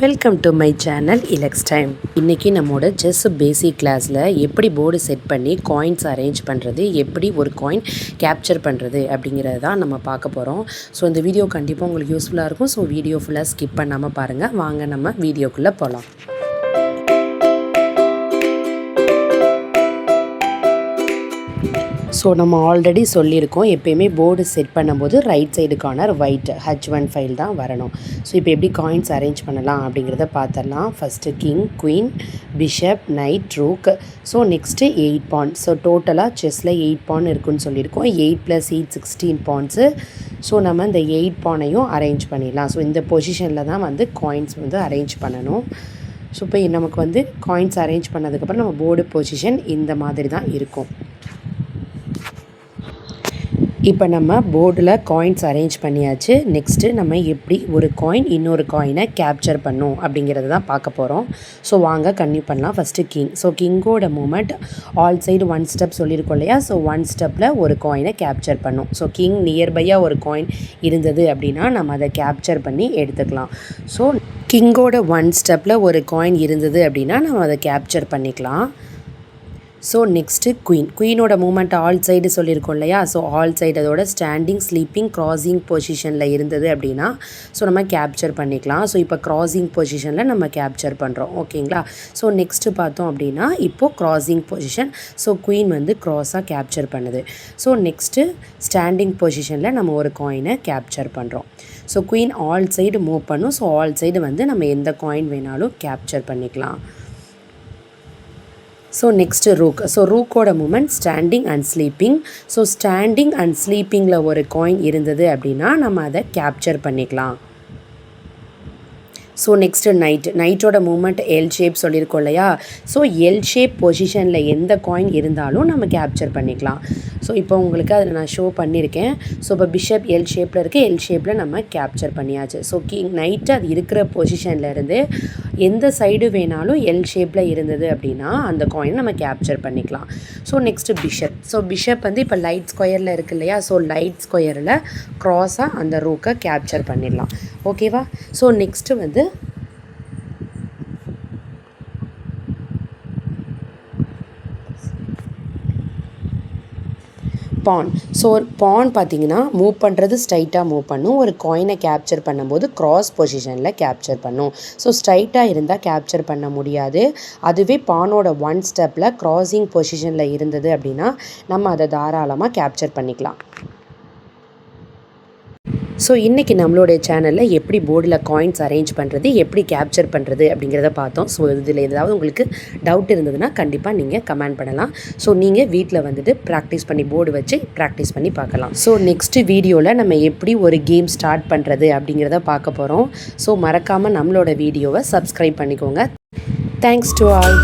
Welcome to my channel இலக்ஸ் time. இன்றைக்கி நம்மளோட ஜஸ்ட் பேசிக் கிளாஸில் எப்படி போர்டு செட் பண்ணி காயின்ஸ் அரேஞ்ச் பண்ணுறது, எப்படி ஒரு காயின் கேப்சர் பண்ணுறது அப்படிங்கிறது தான் நம்ம பார்க்க போகிறோம். ஸோ இந்த வீடியோ கண்டிப்பாக உங்களுக்கு யூஸ்ஃபுல்லாக இருக்கும். ஸோ வீடியோ ஃபுல்லாக ஸ்கிப் பண்ணாமல் பாருங்கள். வாங்க நம்ம வீடியோக்குள்ளே போகலாம். ஸோ நம்ம ஆல்ரெடி சொல்லியிருக்கோம், எப்போயுமே போர்டு செட் பண்ணும்போது right side corner white H1 file தான் வரணும். ஸோ இப்போ எப்படி காயின்ஸ் அரேஞ்ச் பண்ணலாம் அப்படிங்கிறத பார்த்துடலாம். First king, queen, bishop, night, rook. So next 8 பான். ஸோ டோட்டலாக செஸ்ஸில் 8 பான் இருக்குதுன்னு சொல்லியிருக்கோம். 8 + 8 16 பான்ஸு. ஸோ நம்ம இந்த 8 பானையும் அரேஞ்ச் பண்ணிடலாம். ஸோ இந்த பொசிஷனில் தான் காயின்ஸ் அரேஞ்ச் பண்ணணும். ஸோ இப்போ நமக்கு காயின்ஸ் அரேஞ்ச் பண்ணதுக்கப்புறம் நம்ம போர்டு பொசிஷன் இந்த மாதிரி தான் இருக்கும். இப்போ நம்ம போர்டில் காயின்ஸ் அரேஞ்ச் பண்ணியாச்சு. நெக்ஸ்ட்டு நம்ம எப்படி ஒரு காயின் இன்னொரு காயினை கேப்சர் பண்ணும் அப்படிங்கிறது தான் பார்க்க போகிறோம். ஸோ வாங்க கன்டினியூ பண்ணலாம். First king. ஸோ கிங்கோட மூமெண்ட் ஆல் சைடு 1 ஸ்டெப் சொல்லியிருக்கோம் இல்லையா. ஸோ 1 ஸ்டெப்பில் ஒரு காயினை கேப்சர் பண்ணும். ஸோ கிங் நியர்பையாக ஒரு காயின் இருந்தது அப்படின்னா நம்ம அதை கேப்சர் பண்ணி எடுத்துக்கலாம். ஸோ கிங்கோட 1 ஸ்டெப்பில் ஒரு காயின் இருந்தது அப்படின்னா நம்ம அதை கேப்சர் பண்ணிக்கலாம். ஸோ நெக்ஸ்ட்டு குயினோட மூமெண்ட் ஆல் சைடு சொல்லியிருக்கோம் இல்லையா. ஸோ ஆல் சைடு அதோட ஸ்டாண்டிங், ஸ்லீப்பிங், க்ராசிங் பொசிஷனில் இருந்தது அப்படின்னா ஸோ நம்ம கேப்சர் பண்ணிக்கலாம். ஸோ இப்போ க்ராசிங் பொசிஷனில் நம்ம கேப்சர் பண்ணுறோம். ஓகேங்களா. ஸோ நெக்ஸ்ட்டு பார்த்தோம் அப்படின்னா இப்போது க்ராசிங் பொசிஷன். ஸோ குயின் க்ராஸாக கேப்சர் பண்ணுது. ஸோ நெக்ஸ்ட்டு ஸ்டாண்டிங் பொசிஷனில் நம்ம ஒரு காயினை கேப்சர் பண்ணுறோம். So queen all side move பண்ணும். ஸோ ஆல் சைடு நம்ம எந்த காயின் வேணாலும் கேப்சர் பண்ணிக்கலாம். So next rook. ஸோ ரூக்கோட movement standing and sleeping. So standing and ஸ்லீப்பிங்கில் ஒரு காயின் இருந்தது அப்படின்னா நம்ம அதை கேப்சர் பண்ணிக்கலாம். ஸோ நெக்ஸ்ட்டு நைட்டோட மூமெண்ட் எல் ஷேப் சொல்லியிருக்கோம் இல்லையா. ஸோ எல் ஷேப் பொசிஷனில் எந்த காயின் இருந்தாலும் நம்ம கேப்சர் பண்ணிக்கலாம். ஸோ இப்போ உங்களுக்கு அதில் நான் ஷோ பண்ணியிருக்கேன். ஸோ இப்போ பிஷப் எல் ஷேப்பில் இருக்குது. எல் ஷேப்பில் நம்ம கேப்சர் பண்ணியாச்சு. ஸோ நைட்டு அது இருக்கிற பொசிஷன்லேருந்து எந்த சைடு வேணாலும் எல் ஷேப்பில் இருந்தது அப்படின்னா அந்த காயின் நம்ம கேப்சர் பண்ணிக்கலாம். So next bishop. So bishop இப்போ லைட் ஸ்கொயரில் இருக்குது இல்லையா. ஸோ லைட் ஸ்கொயரில் க்ராஸாக அந்த ரூக்கை கேப்சர் பண்ணிடலாம். ஓகேவா. ஸோ நெக்ஸ்ட்டு பான். ஸோ பான் பார்த்திங்கன்னா மூவ் பண்ணுறது ஸ்ட்ரைட்டாக மூவ் பண்ணும். ஒரு காயினை கேப்சர் பண்ணும்போது க்ராஸ் பொசிஷனில் கேப்சர் பண்ணும். ஸோ ஸ்ட்ரைட்டாக இருந்தால் கேப்சர் பண்ண முடியாது. அதுவே பானோட 1 ஸ்டெப்பில் க்ராசிங் பொசிஷனில் இருந்தது அப்படின்னா நம்ம அதை தாராளமாக கேப்சர் பண்ணிக்கலாம். ஸோ இன்றைக்கி நம்மளுடைய சேனலில் எப்படி போர்டில் காயின்ஸ் அரேஞ்ச் பண்ணுறது, எப்படி கேப்சர் பண்ணுறது அப்படிங்கிறத பார்த்தோம். ஸோ இதில் ஏதாவது உங்களுக்கு டவுட் இருந்ததுன்னா கண்டிப்பாக நீங்கள் கமெண்ட் பண்ணலாம். ஸோ நீங்கள் வீட்டில் ப்ராக்டிஸ் பண்ணி போர்டு வச்சு ப்ராக்டிஸ் பண்ணி பார்க்கலாம். ஸோ நெக்ஸ்ட்டு வீடியோவில் நம்ம எப்படி ஒரு கேம் ஸ்டார்ட் பண்ணுறது அப்படிங்கிறத பார்க்க போகிறோம். ஸோ மறக்காமல் நம்மளோட வீடியோவை சப்ஸ்கிரைப் பண்ணிக்கோங்க. Thanks to all.